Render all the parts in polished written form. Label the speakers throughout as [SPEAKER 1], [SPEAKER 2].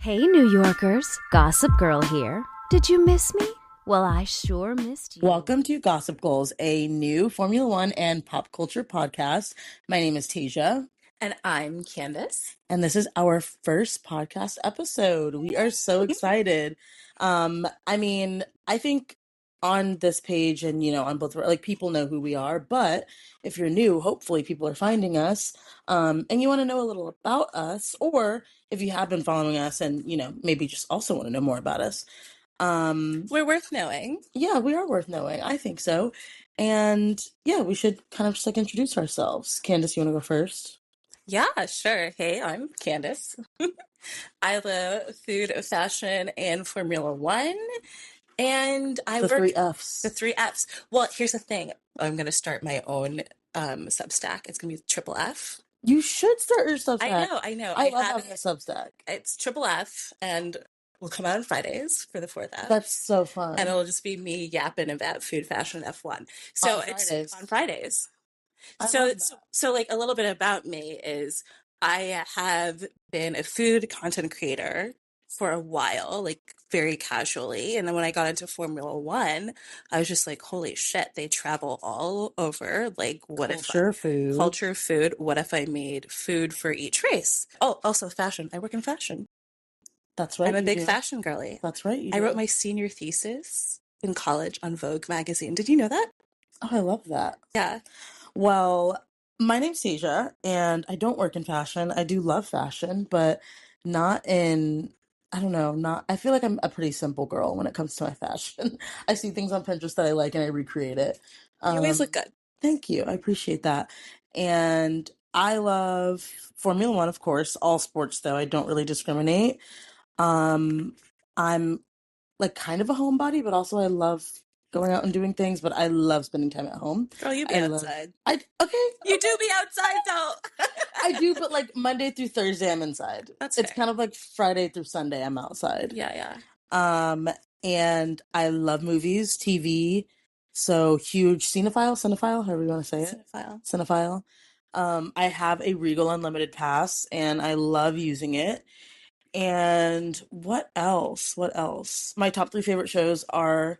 [SPEAKER 1] Hey, New Yorkers, Gossip Girl here. Did you miss me? Well, I sure missed you.
[SPEAKER 2] Welcome to Gossip Goals, a new Formula One and pop culture podcast. My name is Tasia.
[SPEAKER 3] And I'm Candace.
[SPEAKER 2] And this is our first podcast episode. We are so excited. I think on this page and, on both, like, people know who we are. But if you're new, hopefully people are finding us and you want to know a little about us. Or if you have been following us and, maybe just also want to know more about us.
[SPEAKER 3] We're worth knowing.
[SPEAKER 2] Yeah, we are worth knowing. I think so. And yeah, we should kind of just like introduce ourselves. Candace, you want to go first?
[SPEAKER 3] Yeah, sure. Hey, I'm Candace. I love food, fashion, and Formula One. And I
[SPEAKER 2] The
[SPEAKER 3] work
[SPEAKER 2] three Fs.
[SPEAKER 3] the three Fs. Well, here's the thing. I'm going to start my own Substack. It's going to be Triple F.
[SPEAKER 2] You should start your Substack.
[SPEAKER 3] I know.
[SPEAKER 2] I love having a Substack.
[SPEAKER 3] It's Triple F, and will come out on Fridays for the fourth F.
[SPEAKER 2] That's so fun.
[SPEAKER 3] And it'll just be me yapping about food, fashion, F1. So it's on Fridays. So like a little bit about me is I have been a food content creator for a while, like very casually. And then when I got into Formula One, I was just like, holy shit, they travel all over. Like, what
[SPEAKER 2] Culture,
[SPEAKER 3] food. What if I made food for each race? Oh, also fashion. I work in fashion.
[SPEAKER 2] That's right.
[SPEAKER 3] I'm a big fashion girly.
[SPEAKER 2] That's right.
[SPEAKER 3] I wrote my senior thesis in college on Vogue magazine. Did you know that?
[SPEAKER 2] Oh, I love that.
[SPEAKER 3] Yeah.
[SPEAKER 2] Well, my name's Tasia, and I don't work in fashion. I do love fashion, but not in, I don't know, I feel like I'm a pretty simple girl when it comes to my fashion. I see things on Pinterest that I like and I recreate it.
[SPEAKER 3] You always look good.
[SPEAKER 2] Thank you. I appreciate that. And I love Formula One, of course, all sports, though. I don't really discriminate. I'm like kind of a homebody, but also I love going out and doing things, but I love spending time at home.
[SPEAKER 3] Girl, you be outside.
[SPEAKER 2] Okay.
[SPEAKER 3] You do be outside though.
[SPEAKER 2] I do, but like Monday through Thursday I'm inside.
[SPEAKER 3] It's
[SPEAKER 2] fair. Kind of like Friday through Sunday I'm outside.
[SPEAKER 3] Yeah.
[SPEAKER 2] And I love movies, TV. So huge cinephile, however you want to say it. Cinephile. I have a Regal Unlimited pass and I love using it. And what else? My top 3 favorite shows are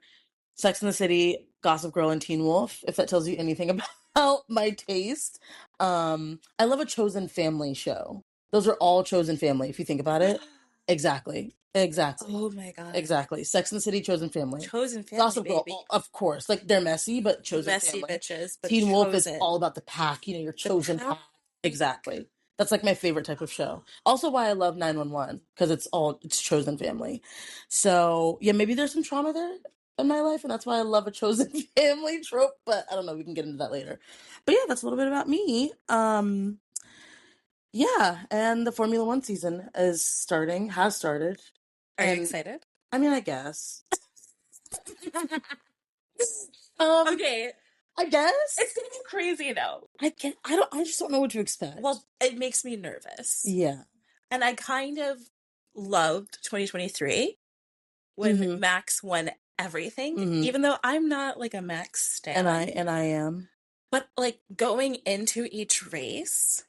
[SPEAKER 2] Sex and the City, Gossip Girl, and Teen Wolf, if that tells you anything about my taste. I love a Chosen Family show. Those are all Chosen Family, if you think about it. Exactly.
[SPEAKER 3] Oh my God.
[SPEAKER 2] Exactly. Sex and the City, Chosen Family.
[SPEAKER 3] Gossip
[SPEAKER 2] Girl, of course. Like, they're messy, but Chosen
[SPEAKER 3] messy
[SPEAKER 2] Family.
[SPEAKER 3] bitches, but
[SPEAKER 2] Teen Wolf is all about the pack, your chosen pack. Exactly. That's like my favorite type of show. Also why I love 911, because it's Chosen Family. So yeah, maybe there's some trauma there in my life, and that's why I love a Chosen Family trope, but I don't know, we can get into that later. But yeah, that's a little bit about me. Yeah, and the Formula One season has started.
[SPEAKER 3] Are you excited?
[SPEAKER 2] I mean, I guess.
[SPEAKER 3] Okay.
[SPEAKER 2] I guess
[SPEAKER 3] it's gonna be crazy though.
[SPEAKER 2] I just don't know what to expect.
[SPEAKER 3] Well, it makes me nervous.
[SPEAKER 2] Yeah.
[SPEAKER 3] And I kind of loved 2023 when Max won everything, even though I'm not like a Max stan.
[SPEAKER 2] And I am.
[SPEAKER 3] But like going into each race,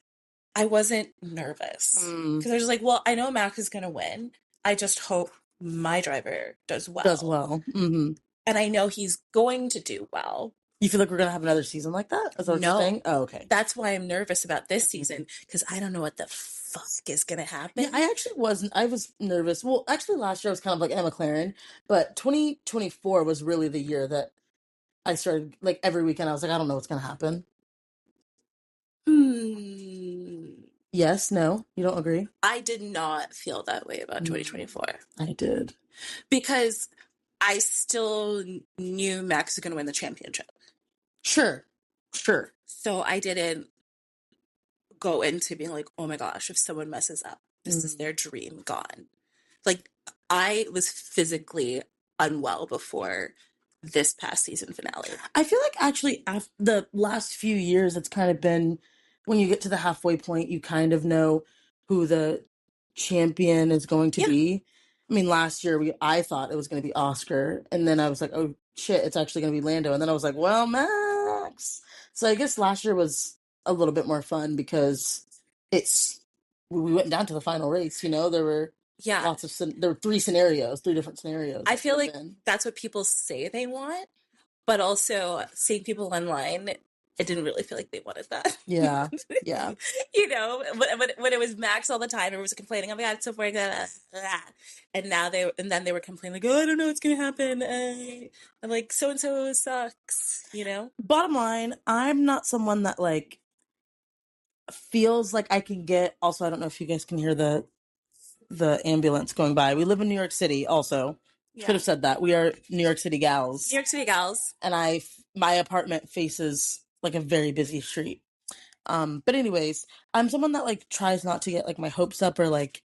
[SPEAKER 3] I wasn't nervous because I was like, well, I know Max is going to win. I just hope my driver does well.
[SPEAKER 2] Mm-hmm.
[SPEAKER 3] And I know he's going to do well.
[SPEAKER 2] You feel like we're going to have another season like that? Is that what you're saying? Oh, okay.
[SPEAKER 3] That's why I'm nervous about this season, because I don't know what the fuck is going to happen.
[SPEAKER 2] Yeah, I was nervous. Well, actually last year I was kind of like Emma McLaren, but 2024 was really the year that I started, like, every weekend I was like, I don't know what's going to happen. Yes, no, you don't agree?
[SPEAKER 3] I did not feel that way about 2024.
[SPEAKER 2] I did.
[SPEAKER 3] Because I still knew Max was going to win the championship.
[SPEAKER 2] Sure.
[SPEAKER 3] So I didn't go into being like, oh my gosh, if someone messes up, this is their dream gone. Like, I was physically unwell before this past season finale.
[SPEAKER 2] I feel like actually after the last few years, it's kind of been, when you get to the halfway point, you kind of know who the champion is going to be. I mean, last year I thought it was going to be Oscar, and then I was like, oh shit, it's actually going to be Lando, and then I was like, well, Max. So I guess last year was a little bit more fun because we went down to the final race. There were
[SPEAKER 3] Yeah.
[SPEAKER 2] Lots of there are three different scenarios.
[SPEAKER 3] I feel like that's what people say they want, but also seeing people online, it didn't really feel like they wanted that.
[SPEAKER 2] Yeah. Yeah.
[SPEAKER 3] You know, when it was Max all the time, everyone was complaining, oh my God, it's so boring. And then they were complaining, like, oh, I don't know what's going to happen. I'm like, so-and-so sucks, you know?
[SPEAKER 2] Bottom line, I'm not someone that like feels like I can get, also, I don't know if you guys can hear the ambulance going by. We live in New York City also. Yeah. Should have said that. We are New York City gals.
[SPEAKER 3] New York City gals.
[SPEAKER 2] And my apartment faces like a very busy street. But anyways, I'm someone that like tries not to get like my hopes up or like,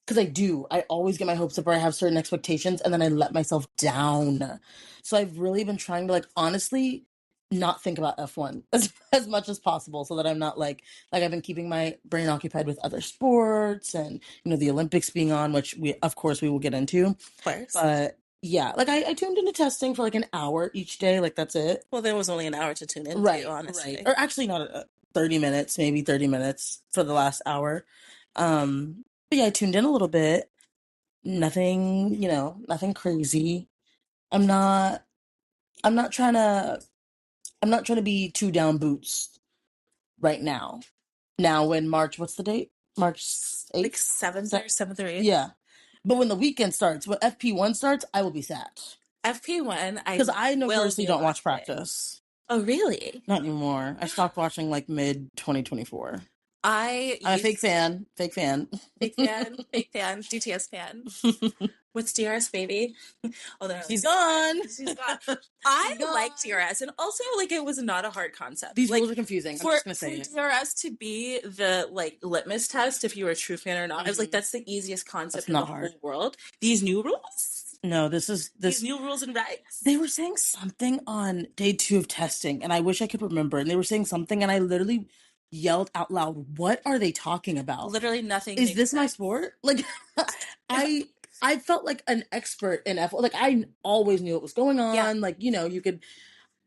[SPEAKER 2] because I always get my hopes up or I have certain expectations and then I let myself down. So I've really been trying to like honestly not think about F1 as much as possible so that I'm not like I've been keeping my brain occupied with other sports and, you know, the Olympics being on, which of course we will get into.
[SPEAKER 3] Of course.
[SPEAKER 2] But yeah, like I tuned into testing for like an hour each day. Like that's it.
[SPEAKER 3] Well, there was only an hour to tune into,
[SPEAKER 2] right,
[SPEAKER 3] honestly.
[SPEAKER 2] Right. Or actually not 30 minutes, maybe 30 minutes for the last hour. But yeah, I tuned in a little bit. Nothing, you know, nothing crazy. I'm not trying to be too down boots right now. Now when March, what's the date? March 8th?
[SPEAKER 3] Like 7th or 8th.
[SPEAKER 2] Yeah. But when the weekend starts, when FP1 starts, I will be sad.
[SPEAKER 3] FP1,
[SPEAKER 2] because I notoriously don't watch practice.
[SPEAKER 3] Oh, really?
[SPEAKER 2] Not anymore. I stopped watching like mid 2024.
[SPEAKER 3] I'm
[SPEAKER 2] a fake fan.
[SPEAKER 3] Fake fan. DTS fan. What's DRS, baby?
[SPEAKER 2] Oh, she's gone.
[SPEAKER 3] She's gone. I like DRS, and also like it was not a hard concept.
[SPEAKER 2] These
[SPEAKER 3] like,
[SPEAKER 2] rules are confusing. I'm just gonna say it.
[SPEAKER 3] DRS to be the like litmus test if you were a true fan or not. I was like, that's the easiest concept in the whole world. These new rules.
[SPEAKER 2] No, these
[SPEAKER 3] new rules and regs.
[SPEAKER 2] They were saying something on day 2 of testing, and I wish I could remember. And they were saying something, and I literally yelled out loud, "What are they talking about?
[SPEAKER 3] Literally nothing.
[SPEAKER 2] Is this my sport?" Like, I felt like an expert in F1. Like, I always knew what was going on. Yeah. Like, you know,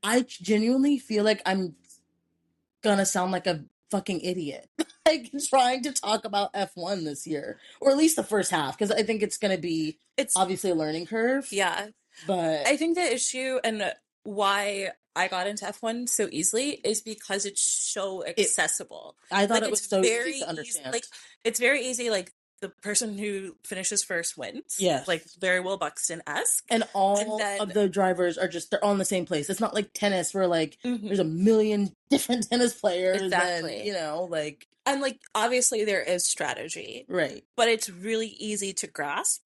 [SPEAKER 2] I genuinely feel like I'm gonna sound like a fucking idiot. Like, trying to talk about F1 this year. Or at least the first half, because I think it's obviously a learning curve.
[SPEAKER 3] Yeah.
[SPEAKER 2] But
[SPEAKER 3] I think the issue and why I got into F1 so easily is because it's so accessible.
[SPEAKER 2] I thought it was so easy to understand.
[SPEAKER 3] Like, it's very easy. Like, the person who finishes first wins.
[SPEAKER 2] Yes.
[SPEAKER 3] Like, very Will Buxton-esque.
[SPEAKER 2] And all of the drivers they're all in the same place. It's not like tennis where, like, there's a million different tennis players. Exactly. And, you know, like...
[SPEAKER 3] And, like, obviously there is strategy.
[SPEAKER 2] Right.
[SPEAKER 3] But it's really easy to grasp.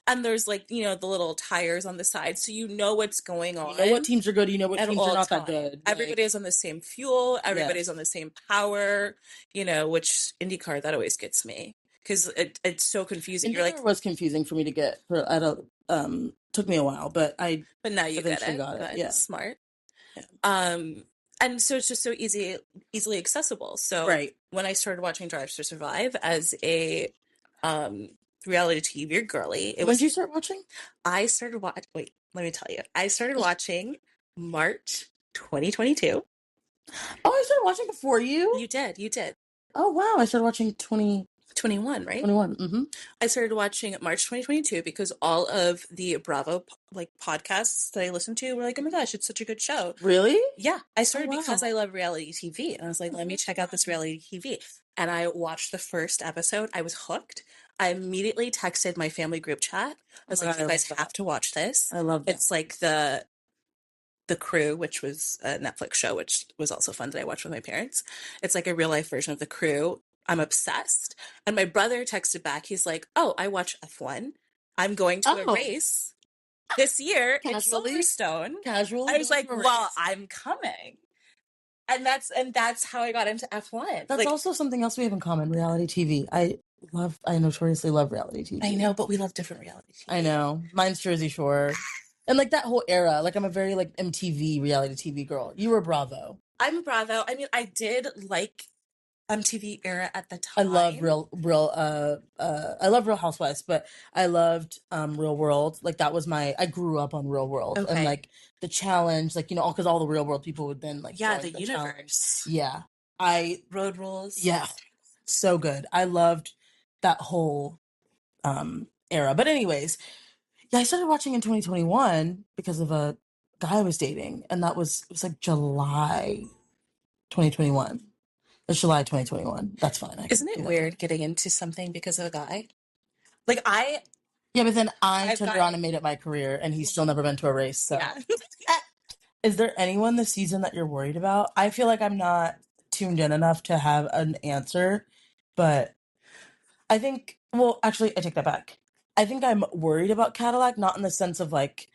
[SPEAKER 3] And there's, like, you know, the little tires on the side, so you know what's going on.
[SPEAKER 2] You know what teams are good, you know what teams are not that good.
[SPEAKER 3] Everybody's on the same fuel, everybody's on the same power, you know, which IndyCar, that always gets me. Because it's so confusing.
[SPEAKER 2] IndyCar was confusing for me to get. Took me a while, but
[SPEAKER 3] now you got it. Good. Yeah, smart. Yeah. And so it's just so easily accessible. So when I started watching Drive to Survive as a reality TV girly,
[SPEAKER 2] when did you start watching?
[SPEAKER 3] I started wait, let me tell you. I started watching March 2022.
[SPEAKER 2] Oh, I started watching before you?
[SPEAKER 3] You did.
[SPEAKER 2] Oh, wow. I started watching
[SPEAKER 3] 21, right?
[SPEAKER 2] 21. Mm-hmm.
[SPEAKER 3] I started watching March 2022 because all of the Bravo like podcasts that I listened to were like, oh my gosh, it's such a good show.
[SPEAKER 2] Really?
[SPEAKER 3] Yeah. I started because I love reality TV. And I was like, let me check out this reality TV. And I watched the first episode. I was hooked. I immediately texted my family group chat. I was like, you guys have to watch this.
[SPEAKER 2] I love that.
[SPEAKER 3] It's like the Crew, which was a Netflix show, which was also fun that I watched with my parents. It's like a real life version of The Crew. I'm obsessed. And my brother texted back. He's like, oh, I watch F1. I'm going to a race this year in Silverstone.
[SPEAKER 2] Casually.
[SPEAKER 3] I was like, well, I'm coming. And that's how I got into F1.
[SPEAKER 2] That's like, also something else we have in common, reality TV. I notoriously love reality TV.
[SPEAKER 3] I know, but we love different reality TV.
[SPEAKER 2] I know. Mine's Jersey Shore. And like that whole era, like I'm a very like MTV reality TV girl. You were Bravo.
[SPEAKER 3] I'm a Bravo. I mean, I did like MTV era at the time.
[SPEAKER 2] I love I love Real Housewives, but I loved Real World. Like that was I grew up on Real World. Okay. And like the challenge, like, you know, because all the Real World people would then like
[SPEAKER 3] the universe.
[SPEAKER 2] Challenge. Yeah.
[SPEAKER 3] Road Rules.
[SPEAKER 2] Yeah. So good. I loved that whole era. But anyways, yeah, I started watching in 2021 because of a guy I was dating, and it was like July 2021. It's July 2021. That's fine.
[SPEAKER 3] Isn't it weird getting into something because of a guy? Like
[SPEAKER 2] Yeah, but then I
[SPEAKER 3] I've
[SPEAKER 2] turned
[SPEAKER 3] got-
[SPEAKER 2] around and made it my career, and he's still never been to a race. So,
[SPEAKER 3] yeah.
[SPEAKER 2] is there anyone this season that you're worried about? I feel like I'm not tuned in enough to have an answer, but I think, well, actually, I take that back. I think I'm worried about Cadillac, not in the sense of like,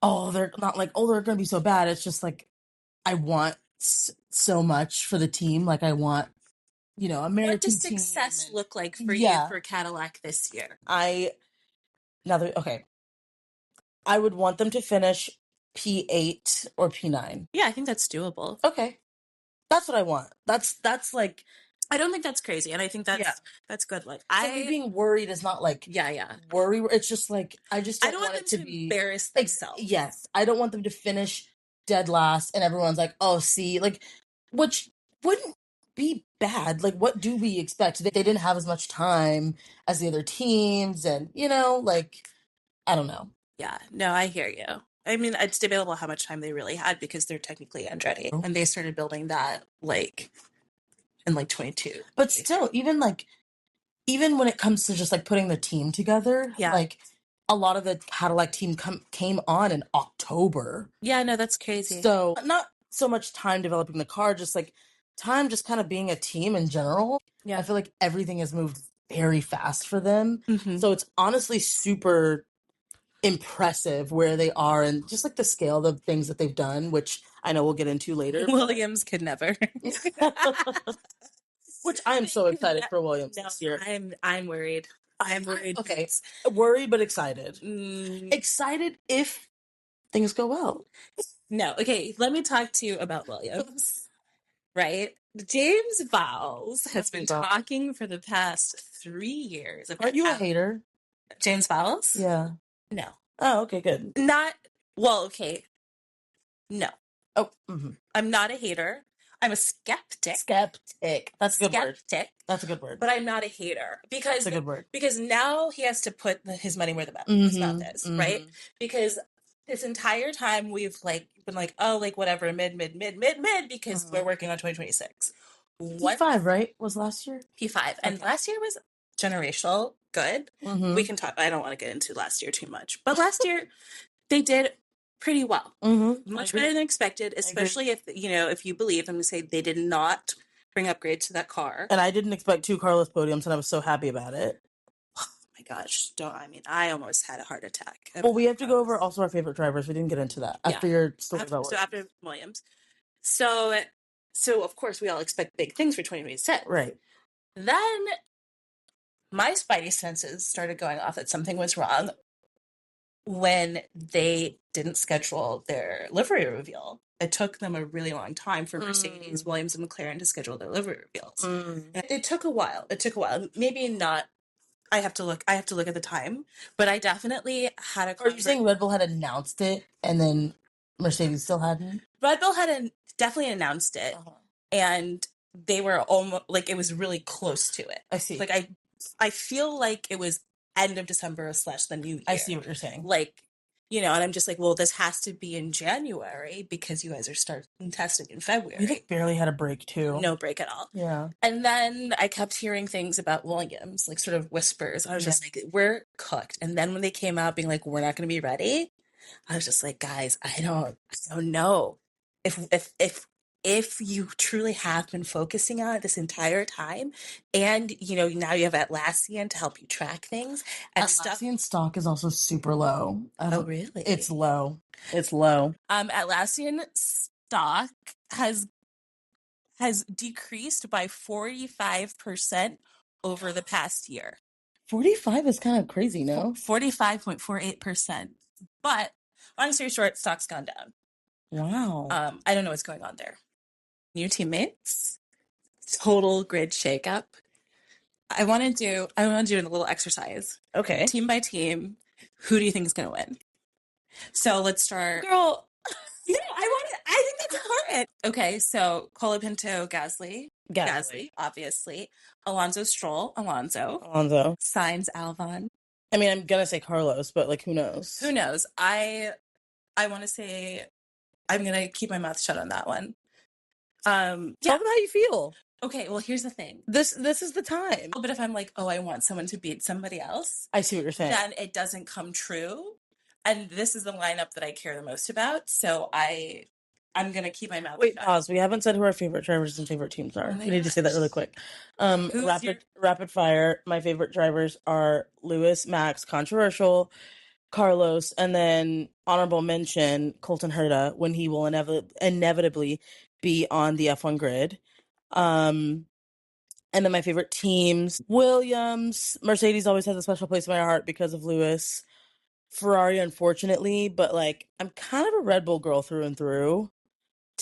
[SPEAKER 2] oh, they're not like, oh, they're going to be so bad. It's just like, I want so much for the team. Like, I want, American
[SPEAKER 3] What does
[SPEAKER 2] team
[SPEAKER 3] success
[SPEAKER 2] and-
[SPEAKER 3] look like for you
[SPEAKER 2] Yeah.
[SPEAKER 3] for Cadillac this year?
[SPEAKER 2] Okay. I would want them to finish P8 or P9.
[SPEAKER 3] Yeah, I think that's doable.
[SPEAKER 2] Okay. That's what I want. That's like,
[SPEAKER 3] I don't think that's crazy, and I think that's
[SPEAKER 2] Yeah.
[SPEAKER 3] that's good. Like
[SPEAKER 2] me being worried is not like
[SPEAKER 3] yeah.
[SPEAKER 2] worry. It's just like I just
[SPEAKER 3] I
[SPEAKER 2] don't
[SPEAKER 3] don't
[SPEAKER 2] want
[SPEAKER 3] want
[SPEAKER 2] it
[SPEAKER 3] them
[SPEAKER 2] to
[SPEAKER 3] to
[SPEAKER 2] be
[SPEAKER 3] embarrass
[SPEAKER 2] like,
[SPEAKER 3] themselves.
[SPEAKER 2] yes, I don't want them to finish dead last and everyone's like, oh, see, like, which wouldn't be bad. Like, what do we expect? They didn't have as much time as the other teams, and like, I don't know.
[SPEAKER 3] Yeah, no, I hear you. I mean, it's debatable how much time they really had because they're technically Andretti, and they started building that like in like 22.
[SPEAKER 2] But still, even when it comes to just like putting the team together,
[SPEAKER 3] Yeah.
[SPEAKER 2] like a lot of the Cadillac team came on in October.
[SPEAKER 3] Yeah, no, that's crazy.
[SPEAKER 2] So not so much time developing the car, just like time just kind of being a team in general.
[SPEAKER 3] Yeah.
[SPEAKER 2] I feel like everything has moved very fast for them.
[SPEAKER 3] Mhm.
[SPEAKER 2] So it's honestly super impressive where they are and just like the scale of things that they've done, which I know we'll get into later.
[SPEAKER 3] Williams could never.
[SPEAKER 2] Which I am so excited for Williams
[SPEAKER 3] No,
[SPEAKER 2] this year.
[SPEAKER 3] I'm worried. I'm worried.
[SPEAKER 2] Okay. Worried but excited.
[SPEAKER 3] Mm,
[SPEAKER 2] Excited if things go well.
[SPEAKER 3] no, okay. Let me talk to you about Williams. Right, James Vowles has been talking for the past 3 years.
[SPEAKER 2] Aren't you a hater?
[SPEAKER 3] James Vowles?
[SPEAKER 2] Yeah.
[SPEAKER 3] No.
[SPEAKER 2] Oh, okay, good.
[SPEAKER 3] Not well. Okay. No,
[SPEAKER 2] Oh, mm-hmm.
[SPEAKER 3] I'm not a hater. I'm a skeptic.
[SPEAKER 2] Skeptic. That's a good word.
[SPEAKER 3] Skeptic.
[SPEAKER 2] That's a good word.
[SPEAKER 3] But I'm not a hater because
[SPEAKER 2] That's a good word.
[SPEAKER 3] because now he has to put his money where the mouth, his mouth is, right? Because this entire time we've like been like, oh, like whatever, mid, because we're working on 2026.
[SPEAKER 2] P5, right? Was last year?
[SPEAKER 3] P5, and last year was generational. Good.
[SPEAKER 2] Mm-hmm.
[SPEAKER 3] We can talk. I don't want to get into last year too much, but last year they did pretty well, much better than expected. Especially if you believe, I'm going to say they did not bring upgrades to that car.
[SPEAKER 2] And I didn't expect 2 Carlos podiums, and I was so happy about it.
[SPEAKER 3] Oh my gosh! I almost had a heart attack.
[SPEAKER 2] Well, we have to go over also our favorite drivers. We didn't get into that after your story about
[SPEAKER 3] so after Williams. So of course we all expect big things for 2026.
[SPEAKER 2] Right.
[SPEAKER 3] Then my spidey senses started going off that something was wrong when they didn't schedule their livery reveal. It took them a really long time for Mercedes, Williams, and McLaren to schedule their livery reveals. And it took a while. Maybe not. I have to look at the time, but I definitely had a.
[SPEAKER 2] Are you saying Red Bull had announced it and then Mercedes still hadn't?
[SPEAKER 3] Red Bull had definitely announced it, and they were almost like it was really close to it.
[SPEAKER 2] I see.
[SPEAKER 3] Like I feel like it was end of December / the new year.
[SPEAKER 2] I see what you're saying.
[SPEAKER 3] Like, and I'm just like, well, this has to be in January because you guys are starting testing in February.
[SPEAKER 2] You like barely had a break too.
[SPEAKER 3] No break at all.
[SPEAKER 2] Yeah.
[SPEAKER 3] And then I kept hearing things about Williams, like sort of whispers. I was just like, we're cooked. And then when they came out being like, we're not going to be ready, I was just like, guys, I don't know if you truly have been focusing on it this entire time, and now you have Atlassian to help you track things and
[SPEAKER 2] Atlassian stock is also super low.
[SPEAKER 3] Oh, really?
[SPEAKER 2] It's low. It's low.
[SPEAKER 3] Atlassian stock has decreased by 45% over the past year.
[SPEAKER 2] 45 is kind of crazy, no?
[SPEAKER 3] 45.48%. But long story short, stock's gone down.
[SPEAKER 2] Wow.
[SPEAKER 3] I don't know what's going on there. New teammates, total grid shakeup. I want to do a little exercise.
[SPEAKER 2] Okay.
[SPEAKER 3] Team by team, who do you think is going to win? So let's start.
[SPEAKER 2] Girl.
[SPEAKER 3] Yeah, I think that's important. Okay, so Colapinto, Gasly, obviously. Alonso Stroll, Alonso.
[SPEAKER 2] Alonso.
[SPEAKER 3] Sainz, Albon.
[SPEAKER 2] I mean, I'm gonna say Carlos, but like, who knows?
[SPEAKER 3] Who knows? I want to say I'm gonna keep my mouth shut on that one.
[SPEAKER 2] Tell them how you feel.
[SPEAKER 3] Okay, well, here's the thing.
[SPEAKER 2] This is the time.
[SPEAKER 3] But if I'm like, oh, I want someone to beat somebody else,
[SPEAKER 2] I see what you're saying.
[SPEAKER 3] Then it doesn't come true. And this is the lineup that I care the most about. So I'm gonna keep my mouth
[SPEAKER 2] Wait,
[SPEAKER 3] shut.
[SPEAKER 2] pause. We haven't said who our favorite drivers and favorite teams are. We need to say that really quick. Rapid fire. My favorite drivers are Lewis, Max, controversial, Carlos, and then honorable mention Colton Herta when he will inevitably be on the F1 grid. And then my favorite teams: Williams, Mercedes always has a special place in my heart because of Lewis. Ferrari, unfortunately, but like I'm kind of a Red Bull girl through and through.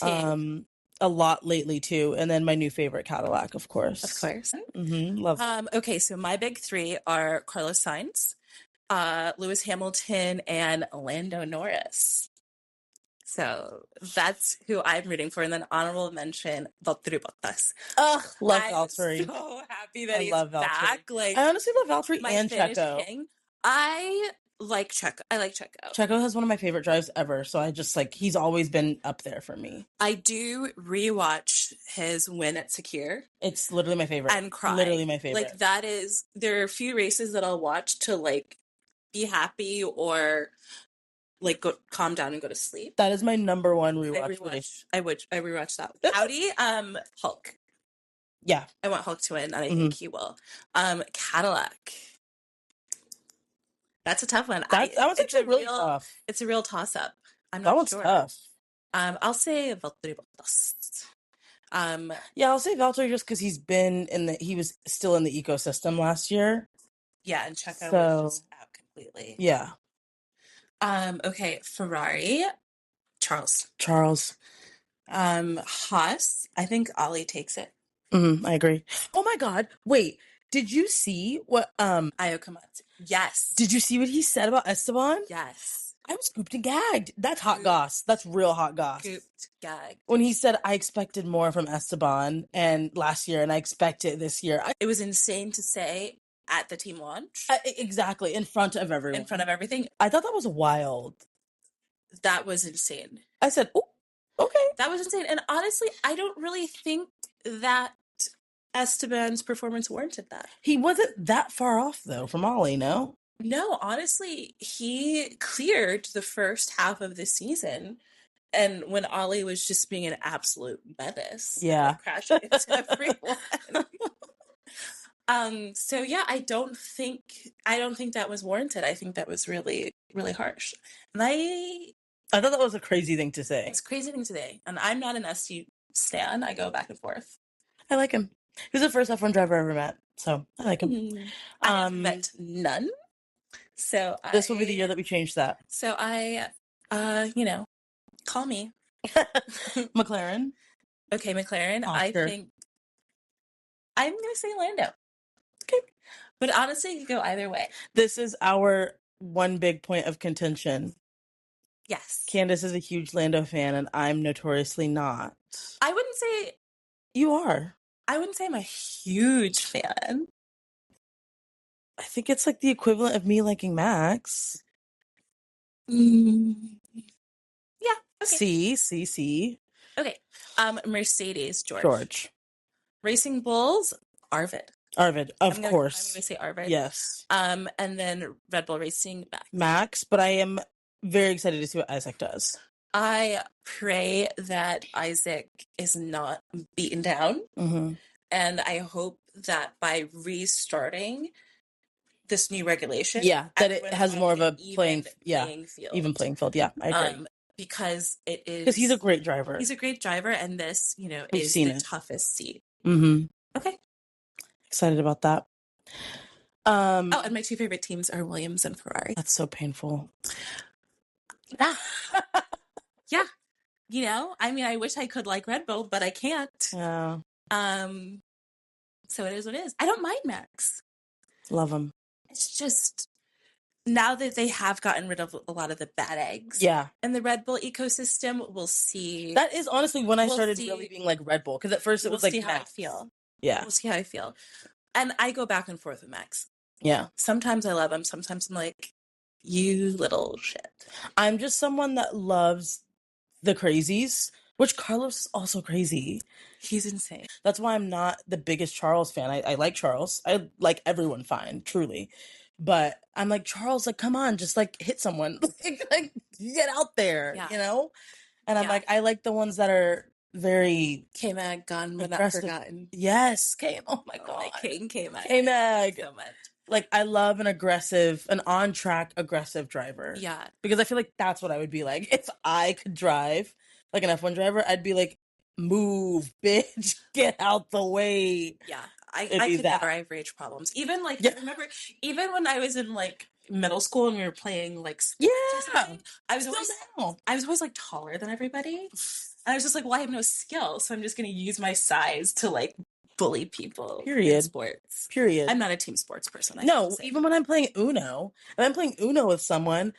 [SPEAKER 2] A lot lately too, and then my new favorite, Cadillac, of course.
[SPEAKER 3] Of course.
[SPEAKER 2] Love.
[SPEAKER 3] Okay, so my big three are Carlos Sainz, Lewis Hamilton, and Lando Norris. So that's who I'm rooting for, and then honorable mention Valtteri Bottas.
[SPEAKER 2] Ugh, love Valtteri.
[SPEAKER 3] I'm so happy that he's
[SPEAKER 2] love
[SPEAKER 3] back. Like,
[SPEAKER 2] I honestly love Valtteri and Checo.
[SPEAKER 3] King. I like Checo.
[SPEAKER 2] Checo has one of my favorite drives ever, so I just like he's always been up there for me.
[SPEAKER 3] I do rewatch his win at Secure.
[SPEAKER 2] It's literally my favorite.
[SPEAKER 3] And cry.
[SPEAKER 2] Literally my favorite.
[SPEAKER 3] Like there are a few races that I'll watch to like be happy or like go calm down and go to sleep.
[SPEAKER 2] That is my number one rewatch.
[SPEAKER 3] I rewatch that. Audi, Hulk.
[SPEAKER 2] Yeah.
[SPEAKER 3] I want Hulk to win, and I think he will. Cadillac. That's a tough one.
[SPEAKER 2] That one's actually really tough.
[SPEAKER 3] It's a real toss up. I'm not sure.
[SPEAKER 2] That one's
[SPEAKER 3] tough. I'll say Valtteri Bottas.
[SPEAKER 2] Yeah, I'll say Valtteri just because he was still in the ecosystem last year.
[SPEAKER 3] Yeah, and Checo was just out completely.
[SPEAKER 2] Yeah.
[SPEAKER 3] Okay, Ferrari, Charles. Haas, I think Ollie takes it.
[SPEAKER 2] I agree. Oh my God. Wait, did you see what
[SPEAKER 3] Ayo Komatsu? Yes.
[SPEAKER 2] Did you see what he said about Esteban?
[SPEAKER 3] Yes.
[SPEAKER 2] I was scooped and gagged. That's hot goss. That's real hot goss.
[SPEAKER 3] Scooped, gagged.
[SPEAKER 2] When he said, I expected more from Esteban and last year, and I expect it this year.
[SPEAKER 3] It was insane to say at the team launch.
[SPEAKER 2] Exactly. In front of everyone.
[SPEAKER 3] In front of everything.
[SPEAKER 2] I thought that was wild.
[SPEAKER 3] That was insane.
[SPEAKER 2] I said, oh, okay.
[SPEAKER 3] That was insane. And honestly, I don't really think that Esteban's performance warranted that.
[SPEAKER 2] He wasn't that far off, though, from Ollie, no?
[SPEAKER 3] No, honestly, he cleared the first half of the season. And when Ollie was just being an absolute menace.
[SPEAKER 2] Yeah.
[SPEAKER 3] Crashing into everyone. So yeah, I don't think that was warranted. I think that was really, really harsh. And I
[SPEAKER 2] thought that was a crazy thing to say.
[SPEAKER 3] It's a crazy thing to say. And I'm not an SU stan. I go back and forth.
[SPEAKER 2] I like him. He was the first F1 driver I ever met. So I like him.
[SPEAKER 3] I have met none. So
[SPEAKER 2] this will be the year that we change that.
[SPEAKER 3] So call me.
[SPEAKER 2] McLaren.
[SPEAKER 3] Okay, McLaren.
[SPEAKER 2] Oscar.
[SPEAKER 3] I think I'm going to say Lando.
[SPEAKER 2] Okay.
[SPEAKER 3] But honestly, it could go either way.
[SPEAKER 2] This is our one big point of contention.
[SPEAKER 3] Yes.
[SPEAKER 2] Candace is a huge Lando fan, and I'm notoriously not.
[SPEAKER 3] I wouldn't say...
[SPEAKER 2] You are.
[SPEAKER 3] I wouldn't say I'm a huge fan.
[SPEAKER 2] I think it's like the equivalent of me liking Max.
[SPEAKER 3] Yeah. Okay.
[SPEAKER 2] See.
[SPEAKER 3] Okay. Mercedes, George. Racing Bulls, Arvid,
[SPEAKER 2] of course.
[SPEAKER 3] I'm going to say Arvid.
[SPEAKER 2] Yes.
[SPEAKER 3] And then Red Bull Racing,
[SPEAKER 2] Max, but I am very excited to see what Isaac does.
[SPEAKER 3] I pray that Isaac is not beaten down.
[SPEAKER 2] Mm-hmm.
[SPEAKER 3] And I hope that by restarting this new regulation,
[SPEAKER 2] that it has more of a playing field. Even playing field. Yeah, I agree.
[SPEAKER 3] Because it is.
[SPEAKER 2] Because he's a great driver.
[SPEAKER 3] And this, is the toughest seat.
[SPEAKER 2] Mm-hmm.
[SPEAKER 3] Okay.
[SPEAKER 2] Excited about that.
[SPEAKER 3] And my two favorite teams are Williams and Ferrari.
[SPEAKER 2] That's so painful.
[SPEAKER 3] Yeah. I wish I could like Red Bull, but I can't.
[SPEAKER 2] Yeah.
[SPEAKER 3] So it is what it is. I don't mind Max.
[SPEAKER 2] Love him.
[SPEAKER 3] It's just now that they have gotten rid of a lot of the bad eggs.
[SPEAKER 2] Yeah.
[SPEAKER 3] In the Red Bull ecosystem, we'll see.
[SPEAKER 2] That is honestly when I started really being like Red Bull. Because at first it was like
[SPEAKER 3] We'll see how I feel.
[SPEAKER 2] Yeah.
[SPEAKER 3] We'll see how I feel. And I go back and forth with Max.
[SPEAKER 2] Yeah.
[SPEAKER 3] Sometimes I love him. Sometimes I'm like, you little shit.
[SPEAKER 2] I'm just someone that loves the crazies, which Carlos is also crazy.
[SPEAKER 3] He's insane.
[SPEAKER 2] That's why I'm not the biggest Charles fan. I like Charles. I like everyone fine, truly. But I'm like, Charles, like, come on, just like hit someone. like get out there,
[SPEAKER 3] Yeah.
[SPEAKER 2] you know? And I'm
[SPEAKER 3] Yeah.
[SPEAKER 2] like, I like the ones that are very
[SPEAKER 3] K-Mag, Gone But Not
[SPEAKER 2] aggressive.
[SPEAKER 3] Forgotten.
[SPEAKER 2] Yes, oh my God.
[SPEAKER 3] My king K-Mag.
[SPEAKER 2] K-Mag.
[SPEAKER 3] So much.
[SPEAKER 2] Like, I love an on-track aggressive driver.
[SPEAKER 3] Yeah.
[SPEAKER 2] Because I feel like that's what I would be like. If I could drive like an F1 driver, I'd be like, move, bitch, get out the way.
[SPEAKER 3] Yeah. I
[SPEAKER 2] It'd be
[SPEAKER 3] could
[SPEAKER 2] that.
[SPEAKER 3] never. I have rage problems. Even like,
[SPEAKER 2] Yeah.
[SPEAKER 3] I remember, even when I was in like middle school and we were playing like sports or
[SPEAKER 2] Yeah.
[SPEAKER 3] something, I was always like taller than everybody. And I was just like, well, I have no skill, so I'm just going to use my size to like bully people in
[SPEAKER 2] Period.
[SPEAKER 3] sports.
[SPEAKER 2] Period.
[SPEAKER 3] I'm not a team sports person.
[SPEAKER 2] No, even when I'm playing Uno, and I'm playing Uno with someone,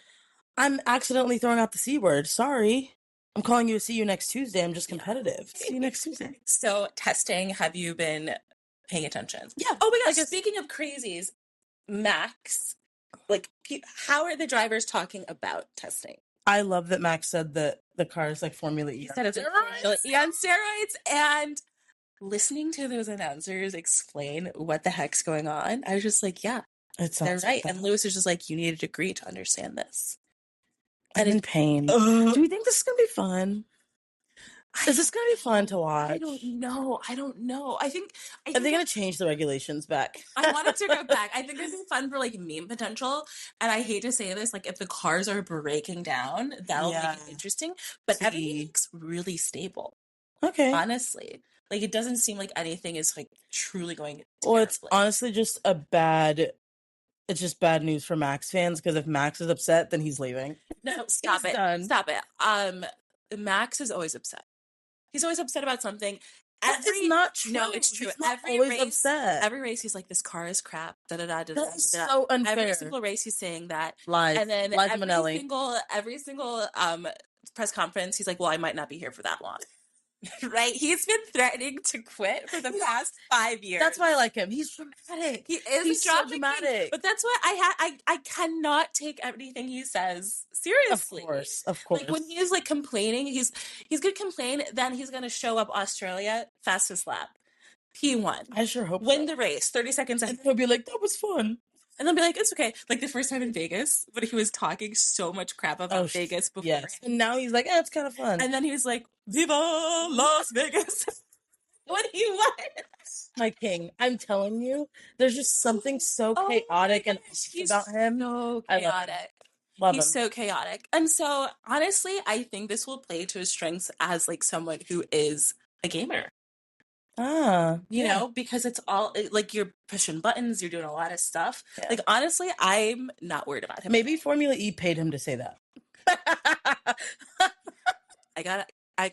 [SPEAKER 2] I'm accidentally throwing out the C word. Sorry. I'm calling you a see you next Tuesday. I'm just competitive. See you next Tuesday.
[SPEAKER 3] So, testing, have you been paying attention?
[SPEAKER 2] Yeah.
[SPEAKER 3] Oh my gosh, speaking of crazies, Max, like, how are the drivers talking about testing?
[SPEAKER 2] I love that Max said that the car is like Formula E.
[SPEAKER 3] He said it's like Formula E on steroids, and listening to those announcers explain what the heck's going on, I was just like, yeah, they're right. And Lewis was just like, you need a degree to understand this.
[SPEAKER 2] I'm in pain. Do we think this is going to be fun? Is this going to be fun to watch?
[SPEAKER 3] I don't know. I think
[SPEAKER 2] are they going to change the regulations back?
[SPEAKER 3] I wanted to go back. I think it'd be fun for like meme potential. And I hate to say this, like if the cars are breaking down, that'll make it interesting. But everything's really stable.
[SPEAKER 2] Okay.
[SPEAKER 3] Honestly. Like it doesn't seem like anything is like truly going
[SPEAKER 2] Well, it's honestly just it's just bad news for Max fans, because if Max is upset, then he's leaving.
[SPEAKER 3] No, stop it.
[SPEAKER 2] Done.
[SPEAKER 3] Stop it. Max is always upset. He's always upset about something.
[SPEAKER 2] That is not true.
[SPEAKER 3] No, it's true.
[SPEAKER 2] He's not always upset.
[SPEAKER 3] Every race, he's like, "This car is crap." That is
[SPEAKER 2] so unfair.
[SPEAKER 3] Every single race, he's saying that.
[SPEAKER 2] Lies.
[SPEAKER 3] And then
[SPEAKER 2] Lies
[SPEAKER 3] every single press conference, he's like, "Well, I might not be here for that long." Right? He's been threatening to quit for the past 5 years.
[SPEAKER 2] That's why I like him. He's dramatic.
[SPEAKER 3] He's
[SPEAKER 2] so dramatic.
[SPEAKER 3] But that's why I cannot take everything he says seriously.
[SPEAKER 2] Of course.
[SPEAKER 3] Like when he is like complaining, he's gonna complain, then he's gonna show up Australia, fastest lap. P1.
[SPEAKER 2] I sure hope
[SPEAKER 3] win the race, 30 seconds ahead.
[SPEAKER 2] And he'll be like, that was fun.
[SPEAKER 3] And they'll be like, it's okay. Like the first time in Vegas, but he was talking so much crap about Vegas before.
[SPEAKER 2] Yes. And now he's like, it's kind of fun.
[SPEAKER 3] And then he was like, Viva Las Vegas. When he won.
[SPEAKER 2] My king, I'm telling you, there's just something so chaotic and about him.
[SPEAKER 3] So chaotic.
[SPEAKER 2] Love
[SPEAKER 3] He's
[SPEAKER 2] him.
[SPEAKER 3] so chaotic. And so honestly, I think this will play to his strengths as like someone who is a gamer. You know, because it's all like you're pushing buttons, you're doing a lot of stuff. Yeah. Like honestly, I'm not worried about him.
[SPEAKER 2] Maybe Formula E paid him to say that.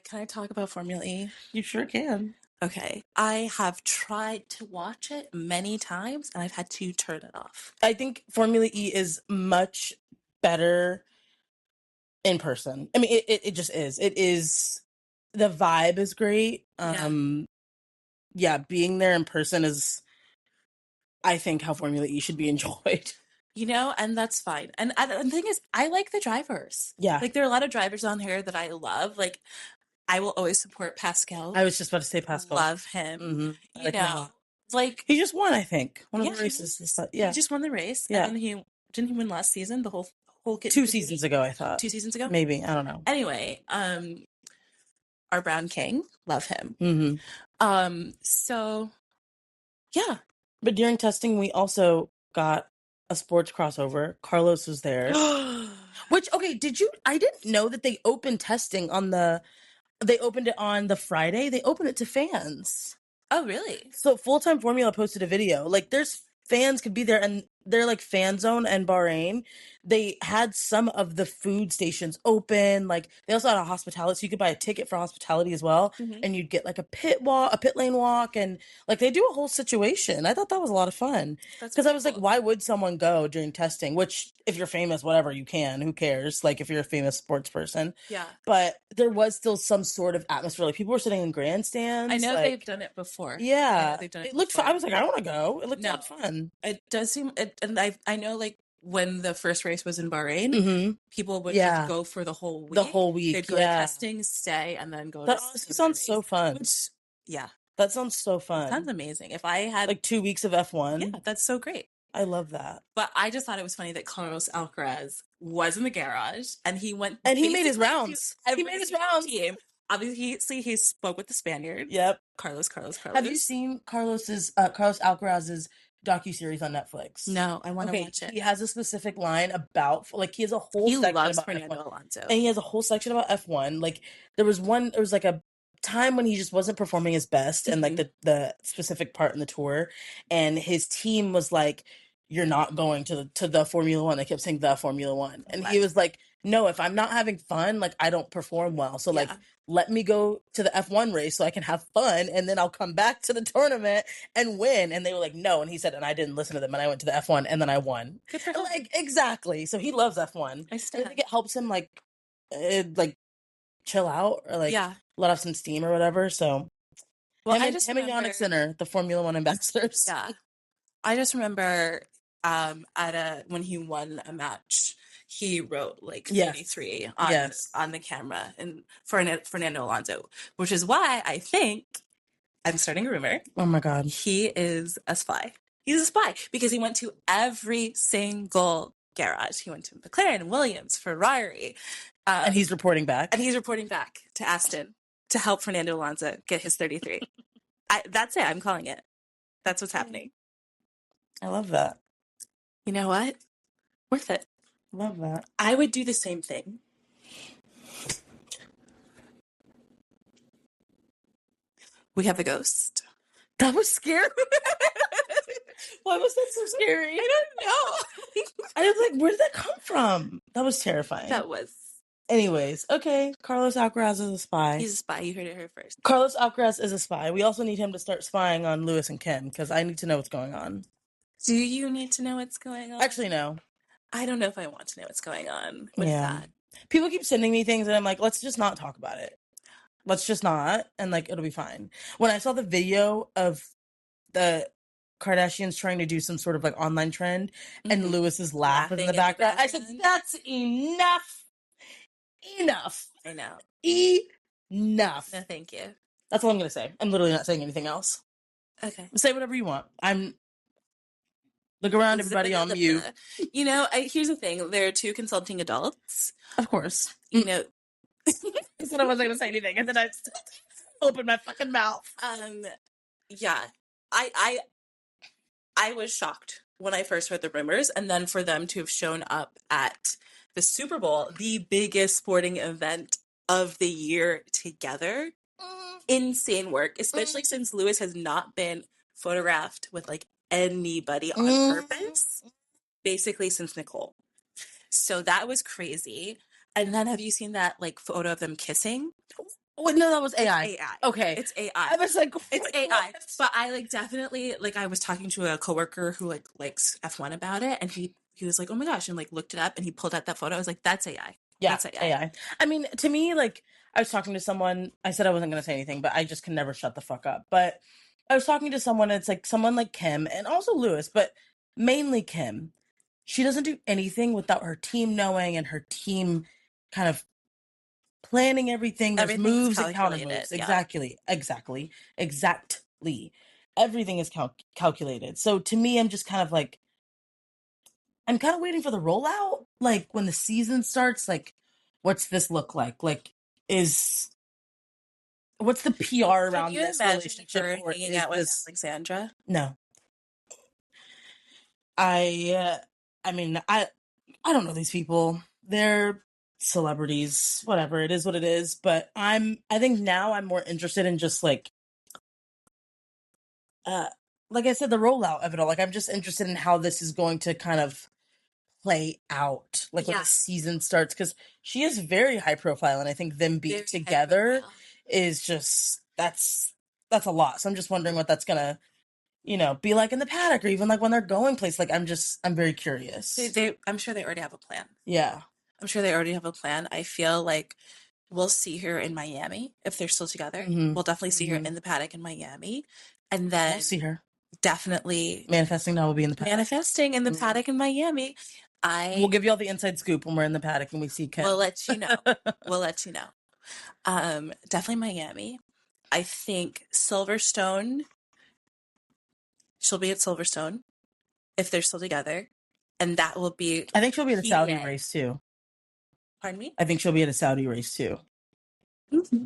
[SPEAKER 3] Can I talk about Formula E?
[SPEAKER 2] You sure can.
[SPEAKER 3] Okay. I have tried to watch it many times and I've had to turn it off.
[SPEAKER 2] I think Formula E is much better in person. I mean, it just is. It is, the vibe is great. Yeah, being there in person is, I think, how Formula E should be enjoyed.
[SPEAKER 3] You know, and that's fine. And the thing is, I like the drivers.
[SPEAKER 2] Yeah.
[SPEAKER 3] Like, there are a lot of drivers on here that I love. Like, I will always support Pascal.
[SPEAKER 2] I was just about to say Pascal.
[SPEAKER 3] Love him.
[SPEAKER 2] Mm-hmm.
[SPEAKER 3] You know, like...
[SPEAKER 2] He just won, I think. One of the races.
[SPEAKER 3] He just won the race.
[SPEAKER 2] Yeah.
[SPEAKER 3] And didn't he win last season? The whole kit?
[SPEAKER 2] 2 seasons ago, I thought.
[SPEAKER 3] 2 seasons ago?
[SPEAKER 2] Maybe. I don't know.
[SPEAKER 3] Anyway, our Brown King, love him.
[SPEAKER 2] Mm-hmm.
[SPEAKER 3] So, yeah.
[SPEAKER 2] But during testing, we also got a sports crossover. Carlos was there. Which, okay, I didn't know that they opened testing they opened it on the Friday. They opened it to fans.
[SPEAKER 3] Oh, really?
[SPEAKER 2] So Full Time Formula posted a video. Like, there's fans could be there, and they're like Fan Zone and Bahrain. They had some of the food stations open. Like, they also had a hospitality, so you could buy a ticket for hospitality as well. Mm-hmm. And you'd get like a pit lane walk, and like they do a whole situation. I thought that was a lot of fun. Because I was like, why would someone go during testing? Which, if you're famous, whatever, you can. Who cares? Like, if you're a famous sports person.
[SPEAKER 3] Yeah.
[SPEAKER 2] But there was still some sort of atmosphere. Like, people were sitting in grandstands.
[SPEAKER 3] I know they've done it before.
[SPEAKER 2] Yeah.
[SPEAKER 3] They've done it.
[SPEAKER 2] It looked fun. I was like, I want to go. It looked fun.
[SPEAKER 3] It does seem and I know like when the first race was in Bahrain,
[SPEAKER 2] Mm-hmm.
[SPEAKER 3] people would
[SPEAKER 2] Yeah.
[SPEAKER 3] just go for the whole week.
[SPEAKER 2] The whole week,
[SPEAKER 3] They'd go to testing, stay, and then go
[SPEAKER 2] That
[SPEAKER 3] to
[SPEAKER 2] honestly
[SPEAKER 3] the
[SPEAKER 2] sounds
[SPEAKER 3] race,
[SPEAKER 2] so fun.
[SPEAKER 3] Which, yeah,
[SPEAKER 2] That sounds so
[SPEAKER 3] it
[SPEAKER 2] fun.
[SPEAKER 3] sounds amazing. If I had
[SPEAKER 2] Like 2 weeks of F1.
[SPEAKER 3] yeah, that's so great.
[SPEAKER 2] I love that.
[SPEAKER 3] But I just thought it was funny that Carlos Alcaraz was in the garage and he went
[SPEAKER 2] And he made his
[SPEAKER 3] basically to
[SPEAKER 2] rounds.
[SPEAKER 3] every
[SPEAKER 2] He made his
[SPEAKER 3] single
[SPEAKER 2] rounds.
[SPEAKER 3] team. Obviously, he spoke with the Spaniard.
[SPEAKER 2] Yep.
[SPEAKER 3] Carlos.
[SPEAKER 2] Have you seen Carlos Alcaraz's docuseries on Netflix?
[SPEAKER 3] No, I want to watch it.
[SPEAKER 2] He has a specific line about, like, he has a whole
[SPEAKER 3] He
[SPEAKER 2] section
[SPEAKER 3] loves
[SPEAKER 2] about
[SPEAKER 3] Fernando
[SPEAKER 2] F1.
[SPEAKER 3] Alonso.
[SPEAKER 2] And he has a whole section about F1. Like, there was like a time when he just wasn't performing his best and like the specific part in the tour, and his team was like, you're not going to the Formula One. They kept saying the Formula One. And he was like, no, if I'm not having fun, like, I don't perform well. So like, let me go to the F1 race so I can have fun, and then I'll come back to the tournament and win. And they were like, no. And he said, and I didn't listen to them, and I went to the F1 and then I won.
[SPEAKER 3] Good for him.
[SPEAKER 2] Like, exactly. So he loves F1. I think it helps him like chill out or like let off some steam or whatever. So him and Jannik Sinner, the Formula One ambassadors.
[SPEAKER 3] Yeah. I just remember when he won a match, he wrote like 33 on the camera and for Fernando Alonso, which is why I think I'm starting a rumor.
[SPEAKER 2] Oh my God.
[SPEAKER 3] He is a spy. He's a spy because he went to every single garage. He went to McLaren, Williams, Ferrari.
[SPEAKER 2] And he's reporting back.
[SPEAKER 3] And he's reporting back to Aston to help Fernando Alonso get his 33. That's it. I'm calling it. That's what's happening.
[SPEAKER 2] I love that.
[SPEAKER 3] You know what? Worth it.
[SPEAKER 2] Love that.
[SPEAKER 3] I would do the same thing. We have a ghost.
[SPEAKER 2] That was scary. Why was that so scary?
[SPEAKER 3] I don't know.
[SPEAKER 2] I was like, where did that come from? That was terrifying.
[SPEAKER 3] That was.
[SPEAKER 2] Anyways, okay. Carlos Alcaraz is a spy.
[SPEAKER 3] He's a spy. You heard it here first.
[SPEAKER 2] Carlos Alcaraz is a spy. We also need him to start spying on Lewis and Kim because I need to know what's going on.
[SPEAKER 3] Do you need to know what's going on?
[SPEAKER 2] Actually, no.
[SPEAKER 3] I don't know if I want to know what's going on with that.
[SPEAKER 2] People keep sending me things and I'm like, let's just not talk about it. Let's just not. And like, it'll be fine. When I saw the video of the Kardashians trying to do some sort of like online trend and Lewis is laughing in the background, I said, that's enough. Enough.
[SPEAKER 3] I know.
[SPEAKER 2] Enough.
[SPEAKER 3] No, thank you.
[SPEAKER 2] That's all I'm going to say. I'm literally not saying anything else.
[SPEAKER 3] Okay.
[SPEAKER 2] Say whatever you want. Look around, everybody on mute.
[SPEAKER 3] You know, here's the thing. There are two consulting adults.
[SPEAKER 2] Of course.
[SPEAKER 3] You know.
[SPEAKER 2] I said I wasn't going to say anything, and then I opened my fucking mouth.
[SPEAKER 3] Yeah. I was shocked when I first heard the rumors, and then for them to have shown up at the Super Bowl, the biggest sporting event of the year together. Insane work, especially since Lewis has not been photographed with like anybody on purpose, basically since Nicole. So that was crazy. And then have you seen that like photo of them kissing?
[SPEAKER 2] Oh, no, that was AI.
[SPEAKER 3] It's AI.
[SPEAKER 2] Okay.
[SPEAKER 3] It's AI.
[SPEAKER 2] I was like,
[SPEAKER 3] it's AI. But I like definitely like I was talking to a coworker who like likes F1 about it, and he was like, oh my gosh, and like looked it up and he pulled out that photo. I was like, that's AI.
[SPEAKER 2] Yeah,
[SPEAKER 3] that's
[SPEAKER 2] AI. I mean, to me, like I was talking to someone, I said I wasn't going to say anything, but I just can never shut the fuck up. But I was talking to someone, it's like someone like Kim and also Lewis, but mainly Kim. She doesn't do anything without her team knowing and her team kind of planning everything. There's moves and counter moves. Yeah. Exactly. Everything is calculated. So to me, I'm just kind of like, I'm kind of waiting for the rollout. Like when the season starts, like what's this look like? Like what's the PR around this relationship?
[SPEAKER 3] Or hanging out with Alexandra?
[SPEAKER 2] No. I mean, I don't know these people. They're celebrities, whatever. It is what it is. But I think now I'm more interested in just like I said, the rollout of it all. Like I'm just interested in how this is going to kind of play out, like when the season starts, because she is very high profile, and I think them being together is just that's a lot. So I'm just wondering what that's gonna, be like in the paddock, or even like when they're going places. Like I'm very curious.
[SPEAKER 3] I'm sure they already have a plan.
[SPEAKER 2] Yeah,
[SPEAKER 3] I'm sure they already have a plan. I feel like we'll see her in Miami if they're still together. We'll definitely see her in the paddock in Miami, and then
[SPEAKER 2] we'll see her.
[SPEAKER 3] definitely
[SPEAKER 2] manifesting now will be in the paddock.
[SPEAKER 3] Manifesting in the paddock in Miami.
[SPEAKER 2] We'll give you all the inside scoop when we're in the paddock and we see Ken.
[SPEAKER 3] We'll let you know. We'll let you know. Definitely Miami. I think Silverstone. She'll be at Silverstone if they're still together, and that will be.
[SPEAKER 2] I think she'll be at a Saudi race too.
[SPEAKER 3] Pardon me?
[SPEAKER 2] I think she'll be at a Saudi race too.
[SPEAKER 3] Mm-hmm.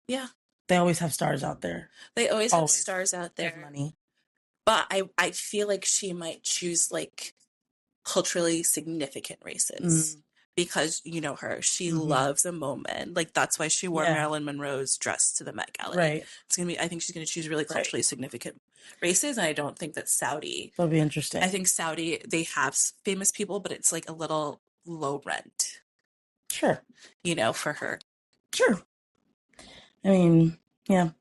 [SPEAKER 3] Yeah.
[SPEAKER 2] They always have stars out there.
[SPEAKER 3] They always have stars out there.
[SPEAKER 2] There's money.
[SPEAKER 3] But I feel like she might choose like culturally significant races because you know her. She loves a moment. Like that's why she wore Marilyn Monroe's dress to the Met Gala.
[SPEAKER 2] Right.
[SPEAKER 3] It's gonna be. I think she's gonna choose really culturally significant races, and I don't think that Saudi.
[SPEAKER 2] That'll be interesting.
[SPEAKER 3] I think Saudi they have famous people, but it's like a little low rent.
[SPEAKER 2] Sure.
[SPEAKER 3] You know, for her.
[SPEAKER 2] Sure. I mean, yeah.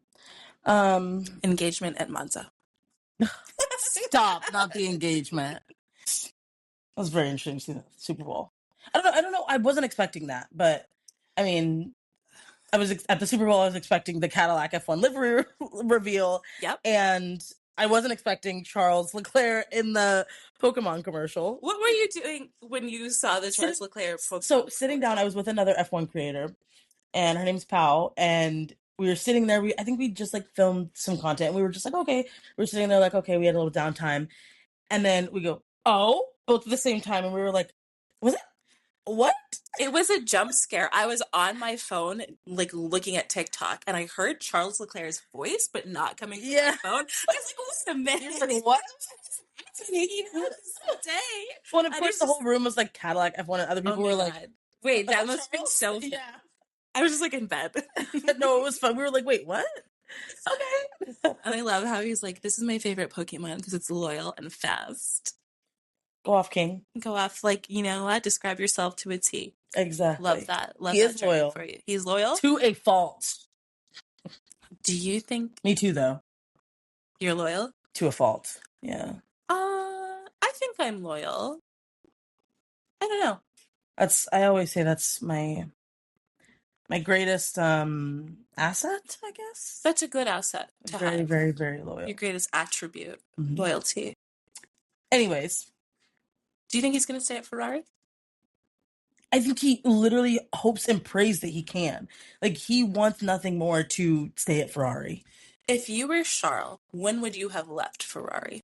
[SPEAKER 3] Engagement at Monza.
[SPEAKER 2] Stop, not the engagement. That was very interesting to see the Super Bowl. I don't know. I wasn't expecting that, but I mean, I was at the Super Bowl. I was expecting the Cadillac F1 livery reveal.
[SPEAKER 3] Yep.
[SPEAKER 2] And I wasn't expecting Charles Leclerc in the Pokemon commercial.
[SPEAKER 3] What were you doing when you saw the Charles Leclerc Pokemon?
[SPEAKER 2] So sitting down, I was with another F1 creator, and her name's Pau, and we were sitting there. I think we just like filmed some content. We were just like, okay. We were sitting there like, okay, we had a little downtime. And then we go, oh, both at the same time. And we were like, was it? What?
[SPEAKER 3] It was a jump scare. I was on my phone, like looking at TikTok, and I heard Charles Leclerc's voice, but not coming from my phone. I was like, wait a minute.
[SPEAKER 2] Like, what?
[SPEAKER 3] Day.
[SPEAKER 2] Well, and of course, the whole room was like Cadillac F1, and other people were like,
[SPEAKER 3] wait, that must have been so fun.
[SPEAKER 2] Yeah.
[SPEAKER 3] I was just like in bed.
[SPEAKER 2] No, it was fun. We were like, wait, what? Okay.
[SPEAKER 3] And I love how he's like, this is my favorite Pokemon because it's loyal and fast.
[SPEAKER 2] Go off, King.
[SPEAKER 3] Go off, like, you know what? Describe yourself to a T.
[SPEAKER 2] Exactly.
[SPEAKER 3] Love that. Love
[SPEAKER 2] he
[SPEAKER 3] that
[SPEAKER 2] is loyal
[SPEAKER 3] for you. He's loyal?
[SPEAKER 2] to a fault.
[SPEAKER 3] Do you think...
[SPEAKER 2] Me too, though.
[SPEAKER 3] You're loyal?
[SPEAKER 2] To a fault. Yeah.
[SPEAKER 3] I think I'm loyal. I don't know.
[SPEAKER 2] I always say that's my greatest asset, I guess.
[SPEAKER 3] That's a good asset to
[SPEAKER 2] very,
[SPEAKER 3] have.
[SPEAKER 2] very, very loyal.
[SPEAKER 3] Your greatest attribute. Loyalty.
[SPEAKER 2] Anyways.
[SPEAKER 3] Do you think he's going to stay at Ferrari?
[SPEAKER 2] I think he literally hopes and prays that he can. Like, he wants nothing more to stay at Ferrari.
[SPEAKER 3] If you were Charles, when would you have left Ferrari?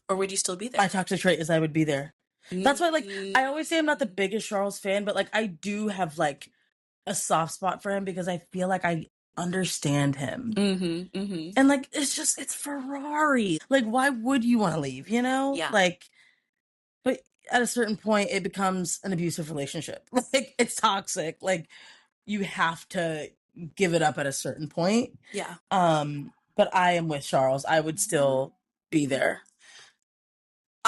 [SPEAKER 3] Or would you still be there?
[SPEAKER 2] I talked to Trey as I would be there. That's why, like, I always say I'm not the biggest Charles fan, but, like, I do have, like, a soft spot for him because I feel like I understand him. And, like, it's Ferrari. Like, why would you want to leave, you know?
[SPEAKER 3] Yeah.
[SPEAKER 2] Like, but at a certain point, it becomes an abusive relationship. Like, it's toxic. Like, you have to give it up at a certain point.
[SPEAKER 3] Yeah.
[SPEAKER 2] But I am with Charles. I would still be there.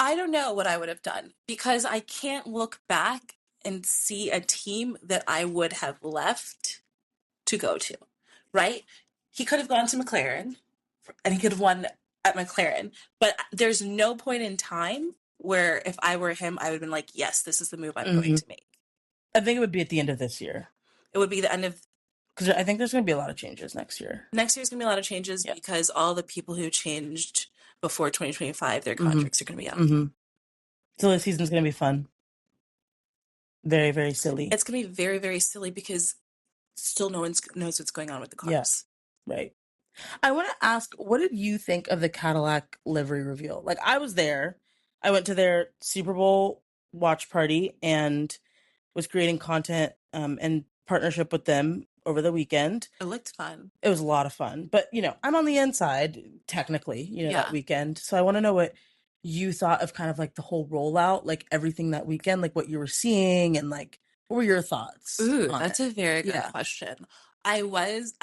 [SPEAKER 3] I don't know what I would have done because I can't look back and see a team that I would have left to go to, right? He could have gone to McLaren and he could have won at McLaren, but there's no point in time where if I were him, I would have been like, yes, this is the move I'm going to make.
[SPEAKER 2] I think it would be at the end of this year.
[SPEAKER 3] It would be the end of...
[SPEAKER 2] Because I think there's going to be a lot of changes next year.
[SPEAKER 3] Next year's going to be a lot of changes because all the people who changed before 2025, their contracts are going to be up.
[SPEAKER 2] So the season's going to be fun. Very, very silly.
[SPEAKER 3] It's going to be very, very silly because still no one knows what's going on with the cars.
[SPEAKER 2] Yeah, right. I want to ask, what did you think of the Cadillac livery reveal? Like, I was there. I went to their Super Bowl watch party and was creating content in partnership with them over the weekend.
[SPEAKER 3] It looked fun.
[SPEAKER 2] It was a lot of fun. But, you know, I'm on the inside, technically, that weekend. So I want to know what you thought of kind of like the whole rollout, like everything that weekend, like what you were seeing and like, what were your thoughts?
[SPEAKER 3] Ooh, that's a very good question. I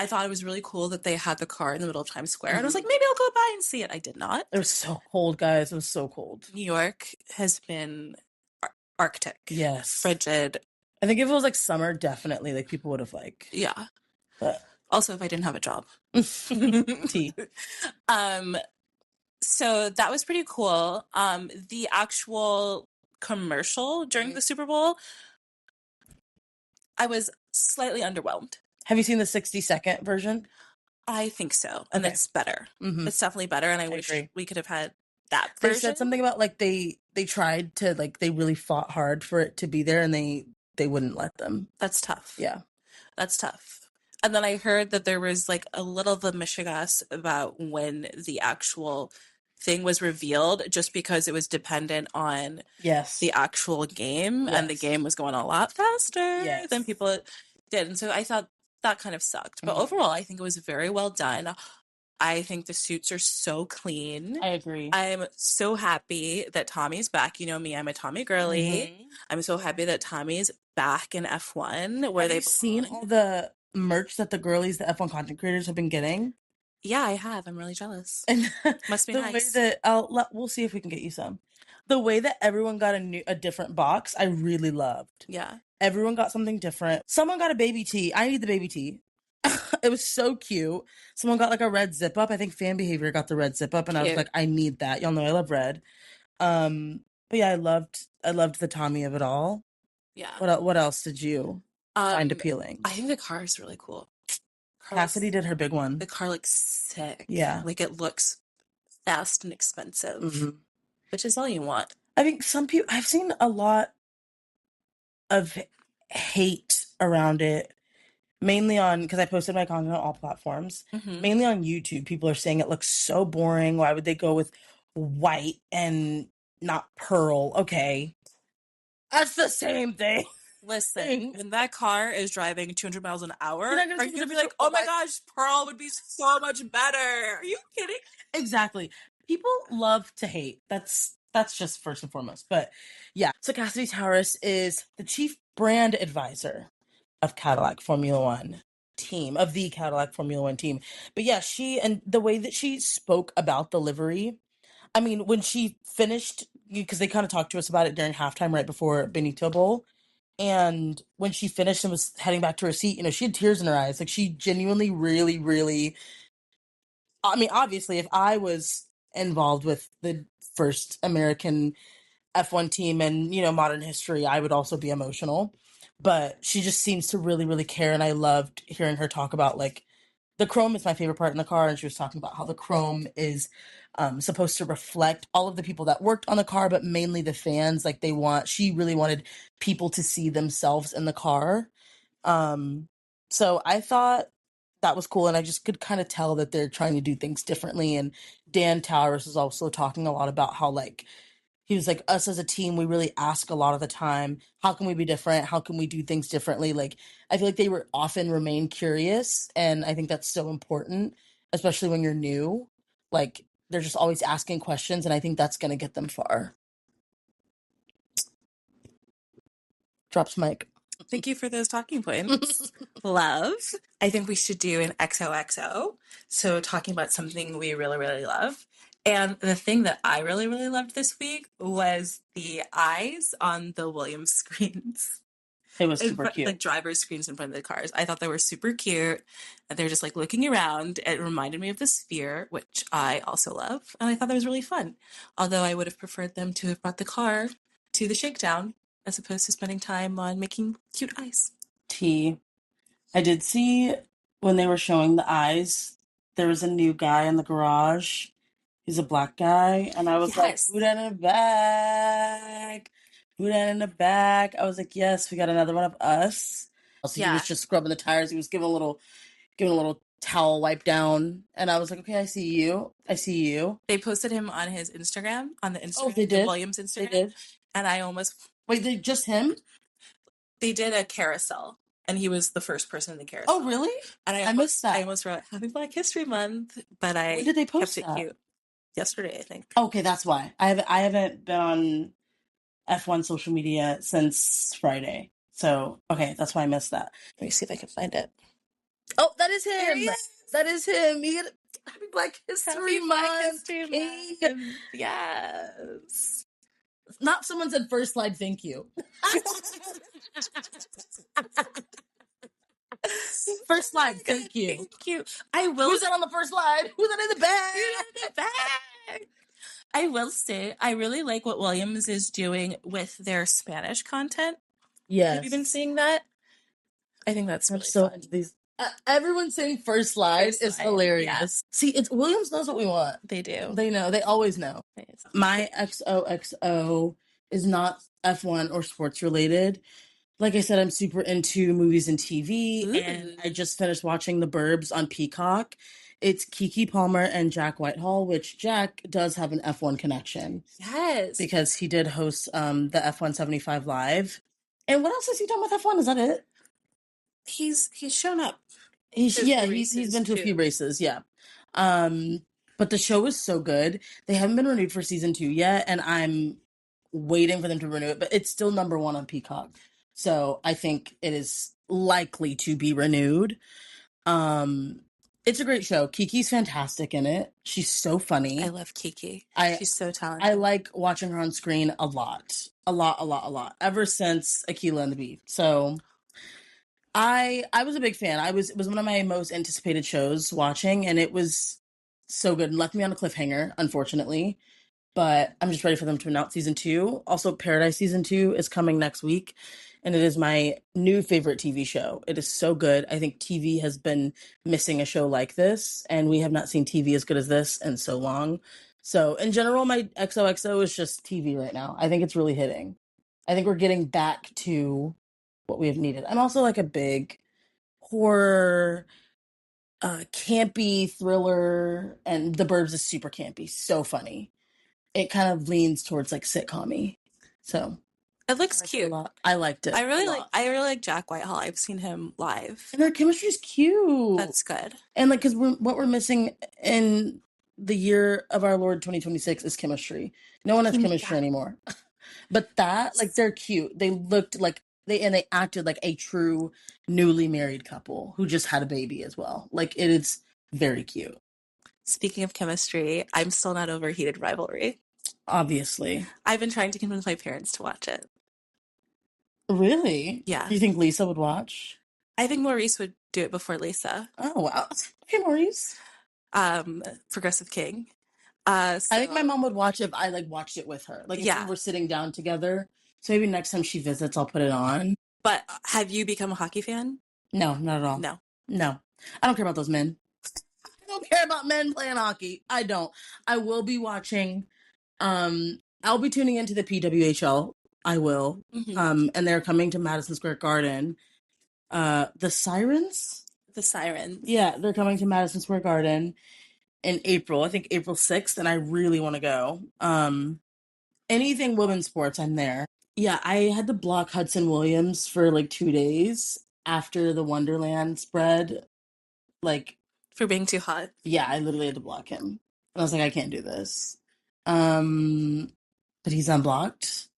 [SPEAKER 3] thought it was really cool that they had the car in the middle of Times Square. And I was like, maybe I'll go by and see it. I did not.
[SPEAKER 2] It was so cold, guys. It was so cold.
[SPEAKER 3] New York has been Arctic.
[SPEAKER 2] Yes.
[SPEAKER 3] Frigid.
[SPEAKER 2] I think if it was like summer, definitely like people would have like.
[SPEAKER 3] Yeah.
[SPEAKER 2] But
[SPEAKER 3] also, if I didn't have a job.
[SPEAKER 2] Tea.
[SPEAKER 3] So that was pretty cool. The actual commercial during the Super Bowl, I was slightly underwhelmed.
[SPEAKER 2] Have you seen the 60-second version?
[SPEAKER 3] I think so. And
[SPEAKER 2] Okay.
[SPEAKER 3] it's better.
[SPEAKER 2] Mhm.
[SPEAKER 3] It's definitely better. And I wish
[SPEAKER 2] agree.
[SPEAKER 3] we could have had that
[SPEAKER 2] They
[SPEAKER 3] version.
[SPEAKER 2] said something about like they tried to like they really fought hard for it to be there and they wouldn't let them.
[SPEAKER 3] That's tough.
[SPEAKER 2] Yeah.
[SPEAKER 3] That's tough. And then I heard that there was like a little of a mishigas about when the actual thing was revealed, just because it was dependent on
[SPEAKER 2] Yes.
[SPEAKER 3] the actual game, and the
[SPEAKER 2] Yes.
[SPEAKER 3] game was going a lot faster
[SPEAKER 2] Yes.
[SPEAKER 3] than people did. And so I thought that kind of sucked. But overall, I think it was very well done. I think the suits are so clean.
[SPEAKER 2] I agree.
[SPEAKER 3] I'm so happy that Tommy's back. You know me, I'm a Tommy girly. I'm so happy that Tommy's back in F1 where
[SPEAKER 2] Have
[SPEAKER 3] they
[SPEAKER 2] you seen
[SPEAKER 3] belong.
[SPEAKER 2] all the merch that the girlies, the F1 content creators have been getting?
[SPEAKER 3] Yeah, I have. I'm really jealous.
[SPEAKER 2] And
[SPEAKER 3] Must be
[SPEAKER 2] the way
[SPEAKER 3] nice.
[SPEAKER 2] that we'll see if we can get you some. The way that everyone got a different box, I really loved.
[SPEAKER 3] Yeah.
[SPEAKER 2] Everyone got something different. Someone got a baby tee. I need the baby tee. It was so cute. Someone got like a red zip up. I think Fan Behavior got the red zip up, and I was
[SPEAKER 3] Cute.
[SPEAKER 2] like, I need that. Y'all know I love red. But yeah, I loved the Tommy of it all.
[SPEAKER 3] Yeah.
[SPEAKER 2] What else did you find appealing?
[SPEAKER 3] I think the car is really cool.
[SPEAKER 2] Cassidy did her big one.
[SPEAKER 3] The car looks sick.
[SPEAKER 2] Yeah.
[SPEAKER 3] Like it looks fast and expensive,
[SPEAKER 2] Mhm.
[SPEAKER 3] which is all you want.
[SPEAKER 2] I think some people, I've seen a lot of hate around it, mainly on, because I posted my content on all platforms, mainly on YouTube. People are saying it looks so boring. Why would they go with white and not pearl? Okay. That's the same thing.
[SPEAKER 3] Listen, when that car is driving 200 miles an hour,
[SPEAKER 2] You're not gonna
[SPEAKER 3] are
[SPEAKER 2] see
[SPEAKER 3] you gonna
[SPEAKER 2] the
[SPEAKER 3] be like,
[SPEAKER 2] picture
[SPEAKER 3] oh
[SPEAKER 2] of
[SPEAKER 3] my
[SPEAKER 2] white-
[SPEAKER 3] gosh, pearl would be so much better? Are you kidding?
[SPEAKER 2] Exactly. People love to hate. That's just first and foremost. But yeah. So Cassidy Towers is the chief brand advisor of Cadillac Formula One team, of the Cadillac Formula One team. But yeah, she, and the way that she spoke about the livery, I mean, when she finished, because they kind of talked to us about it during halftime right before Benito Bowl. And when she finished and was heading back to her seat, she had tears in her eyes. Like, she genuinely, really, really, I mean, obviously, if I was involved with the first American F1 team and, modern history, I would also be emotional. But she just seems to really, really care. And I loved hearing her talk about, like, the chrome is my favorite part in the car. And she was talking about how the chrome is supposed to reflect all of the people that worked on the car, but mainly the fans. Like, she really wanted people to see themselves in the car. So I thought that was cool. And I just could kind of tell that they're trying to do things differently. And Dan Towers was also talking a lot about how, like, he was like, us as a team, we really ask a lot of the time, how can we be different? How can we do things differently? Like, I feel like they were often remain curious. And I think that's so important, especially when you're new. Like, they're just always asking questions. And I think that's going to get them far. Drops mic.
[SPEAKER 3] Thank you for those talking points. Love. I think we should do an XOXO. So talking about something we really, really love. And the thing that I really, really loved this week was the eyes on the Williams screens.
[SPEAKER 2] It was super cute.
[SPEAKER 3] Like driver's screens in front of the cars. I thought they were super cute. And they're just like looking around. It reminded me of the Sphere, which I also love. And I thought that was really fun. Although I would have preferred them to have brought the car to the shakedown as opposed to spending time on making cute eyes.
[SPEAKER 2] I did see when they were showing the eyes, there was a new guy in the garage. He's a black guy. And I was like, who that in the back? Who that in the back? I was like, yes, we got another one of us. So he was just scrubbing the tires. He was giving a little towel wipe down. And I was like, okay, I see you.
[SPEAKER 3] They posted him on his Instagram, on the Instagram.
[SPEAKER 2] Oh, they did?
[SPEAKER 3] The Williams Instagram.
[SPEAKER 2] They did?
[SPEAKER 3] And I almost...
[SPEAKER 2] Wait, just him?
[SPEAKER 3] They did a carousel. And he was the first person in the carousel.
[SPEAKER 2] Oh, really?
[SPEAKER 3] And
[SPEAKER 2] I missed that.
[SPEAKER 3] I almost wrote Happy Black History Month, but I
[SPEAKER 2] when did they post
[SPEAKER 3] kept it cute. Yesterday, I think.
[SPEAKER 2] Okay, that's why. I haven't been on F1 social media since Friday. So, okay, that's why I missed that.
[SPEAKER 3] Let me see if I can find it.
[SPEAKER 2] Oh, that is him. That is him. Happy Black History Month.
[SPEAKER 3] Yes.
[SPEAKER 2] Not someone said first slide, thank you. First slide, thank you.
[SPEAKER 3] Thank you. I will.
[SPEAKER 2] Who's that on the first slide? Who's that in the back?
[SPEAKER 3] I will say, I really like what Williams is doing with their Spanish content.
[SPEAKER 2] Yes.
[SPEAKER 3] Have you been seeing that? I think that's really
[SPEAKER 2] so
[SPEAKER 3] fun.
[SPEAKER 2] these Everyone saying first slide is hilarious.
[SPEAKER 3] Yes.
[SPEAKER 2] See, it's Williams knows what we want.
[SPEAKER 3] They do.
[SPEAKER 2] They know. They always know. My XOXO is not F1 or sports related. Like I said, I'm super into movies and TV, and I just finished watching The Burbs on Peacock. It's Keke Palmer and Jack Whitehall, which Jack does have an F1 connection.
[SPEAKER 3] Yes.
[SPEAKER 2] Because he did host the F175 Live. And what else has he done with F1? Is that it?
[SPEAKER 3] He's shown up.
[SPEAKER 2] He's been to a few races, yeah. But the show is so good. They haven't been renewed for season 2 yet, and I'm waiting for them to renew it, but it's still number 1 on Peacock. So I think it is likely to be renewed. It's a great show. Kiki's fantastic in it. She's so funny.
[SPEAKER 3] I love Kiki. She's so talented.
[SPEAKER 2] I like watching her on screen a lot. A lot. Ever since Akeelah and the Beef. So I was a big fan. It was one of my most anticipated shows watching, and it was so good and left me on a cliffhanger, unfortunately. But I'm just ready for them to announce season 2. Also, Paradise season 2 is coming next week, and it is my new favorite TV show. It is so good. I think TV has been missing a show like this, and we have not seen TV as good as this in so long. So, in general, my XOXO is just TV right now. I think it's really hitting. I think we're getting back to what we have needed. I'm also like a big horror, campy thriller, and The Burbs is super campy, so funny. It kind of leans towards like sitcom-y. So
[SPEAKER 3] it looks cute.
[SPEAKER 2] I liked it.
[SPEAKER 3] I really like Jack Whitehall. I've seen him live.
[SPEAKER 2] And their chemistry is cute.
[SPEAKER 3] That's good.
[SPEAKER 2] And like, because what we're missing in the year of our Lord 2026 is chemistry. No one has chemistry anymore. But that, like, they're cute. They looked like they acted like a true newly married couple who just had a baby as well. Like, it is very cute.
[SPEAKER 3] Speaking of chemistry, I'm still not over Heated Rivalry.
[SPEAKER 2] Obviously.
[SPEAKER 3] I've been trying to convince my parents to watch it.
[SPEAKER 2] Really?
[SPEAKER 3] Yeah.
[SPEAKER 2] Do you think Lisa would watch?
[SPEAKER 3] I think Maurice would do it before Lisa.
[SPEAKER 2] Oh, wow. Okay, Maurice.
[SPEAKER 3] Progressive King.
[SPEAKER 2] So, I think my mom would watch it if I like watched it with her. Like if we were sitting down together. So maybe next time she visits, I'll put it on.
[SPEAKER 3] But have you become a hockey fan?
[SPEAKER 2] No, not at all. No. I don't care about those men. I don't care about men playing hockey. I don't. I will be watching. I'll be tuning into the PWHL. I will.
[SPEAKER 3] Mm-hmm.
[SPEAKER 2] And they're coming to Madison Square Garden. The Sirens?
[SPEAKER 3] The Sirens.
[SPEAKER 2] Yeah, they're coming to Madison Square Garden in April. I think April 6th, and I really want to go. Anything women's sports, I'm there. Yeah, I had to block Hudson Williams for like 2 days after the Wonderland spread. Like,
[SPEAKER 3] for being too hot.
[SPEAKER 2] Yeah, I literally had to block him. And I was like, I can't do this. But he's unblocked.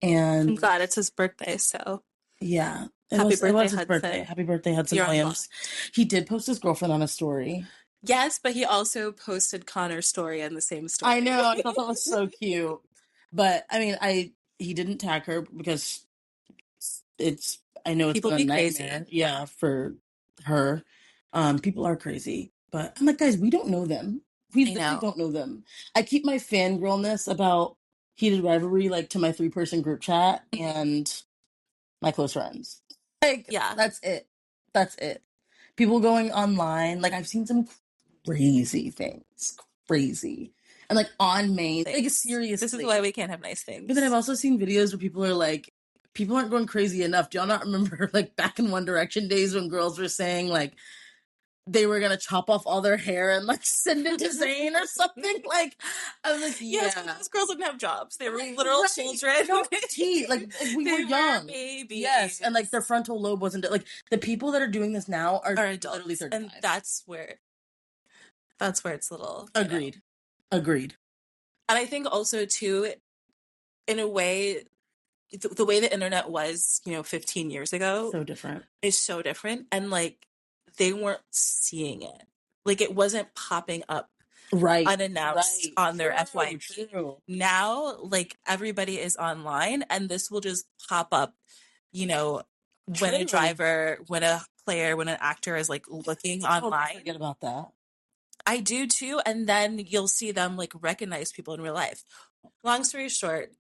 [SPEAKER 2] And
[SPEAKER 3] I'm glad it's his birthday, so
[SPEAKER 2] yeah.
[SPEAKER 3] Happy birthday, Hudson.
[SPEAKER 2] Happy birthday, Hudson Williams. He did post his girlfriend on a story.
[SPEAKER 3] Yes, but he also posted Connor's story on the same story.
[SPEAKER 2] I know. I thought that was so cute. But I mean, he didn't tag her because I know it's
[SPEAKER 3] people
[SPEAKER 2] been a nightmare.
[SPEAKER 3] Crazy.
[SPEAKER 2] Yeah, for her. People are crazy. But I'm like, guys, we don't know them. We literally don't know them. I keep my fangirlness about Heated Rivalry like to my 3-person group chat and my close friends. Like, yeah, that's it. People going online, like I've seen some crazy things, and like on Main, like seriously,
[SPEAKER 3] this is why we can't have nice things.
[SPEAKER 2] But then I've also seen videos where people are like, people aren't going crazy enough. Do y'all not remember like back in One Direction days when girls were saying like they were gonna chop off all their hair and like send it to Zayn or something? Like, I was like,
[SPEAKER 3] yes, those girls didn't have jobs. They were literal children. No,
[SPEAKER 2] like we were young.
[SPEAKER 3] Babies.
[SPEAKER 2] Yes, and like their frontal lobe wasn't like the people that are doing this now are
[SPEAKER 3] adults,
[SPEAKER 2] literally 35.
[SPEAKER 3] and that's where it's little.
[SPEAKER 2] Agreed.
[SPEAKER 3] And I think also too, in a way, the way the internet was, 15 years ago, is so different, and like they weren't seeing it, like it wasn't popping up unannounced on their FYP. Now, like everybody is online, and this will just pop up, when a driver, when a player, when an actor is like looking online.
[SPEAKER 2] Forget about that.
[SPEAKER 3] I do too, and then you'll see them like recognize people in real life. Long story short,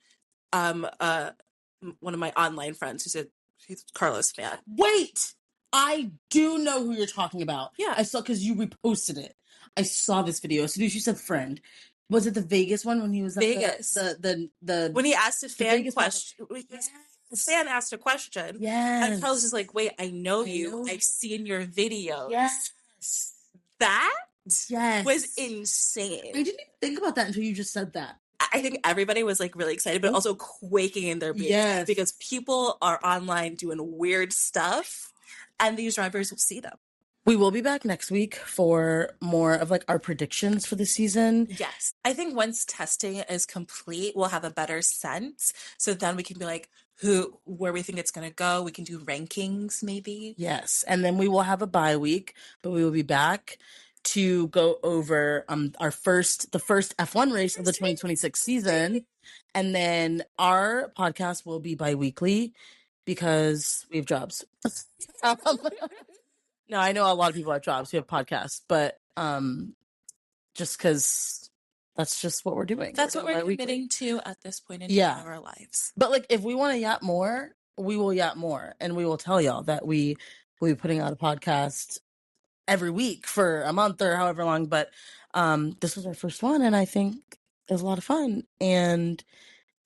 [SPEAKER 3] one of my online friends he's a Carlos fan.
[SPEAKER 2] Wait, I do know who you're talking about.
[SPEAKER 3] Yeah.
[SPEAKER 2] I saw, because you reposted it. I saw this video as soon as you said friend. Was it the Vegas one when he was at
[SPEAKER 3] Vegas.
[SPEAKER 2] the
[SPEAKER 3] When he asked a fan
[SPEAKER 2] Vegas
[SPEAKER 3] question, the fan asked a question.
[SPEAKER 2] Yes.
[SPEAKER 3] And Carlos is like, wait, I know you. I've seen your videos.
[SPEAKER 2] Yes.
[SPEAKER 3] That
[SPEAKER 2] Yes.
[SPEAKER 3] was insane.
[SPEAKER 2] I didn't even think about that until you just said that.
[SPEAKER 3] I think everybody was like really excited, but also quaking in their boots.
[SPEAKER 2] Yes.
[SPEAKER 3] Because people are online doing weird stuff, and these drivers will see them.
[SPEAKER 2] We will be back next week for more of like our predictions for the season.
[SPEAKER 3] Yes. I think once testing is complete, we'll have a better sense. So then we can be like, where we think it's going to go. We can do rankings maybe.
[SPEAKER 2] Yes. And then we will have a bye week, but we will be back to go over the first F1 race of the 2026 season. And then our podcast will be bi-weekly because we have jobs. No, I know a lot of people have jobs who have podcasts, but just because that's just what we're doing.
[SPEAKER 3] That's what we're committing to at this point in time of our lives.
[SPEAKER 2] But like, if we want to yap more, we will yap more, and we will tell y'all that we will be putting out a podcast every week for a month or however long. But this was our first one, and I think it was a lot of fun. And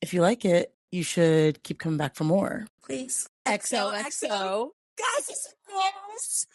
[SPEAKER 2] if you like it, you should keep coming back for more.
[SPEAKER 3] Please.
[SPEAKER 2] XOXO.
[SPEAKER 3] Guys, it's gross.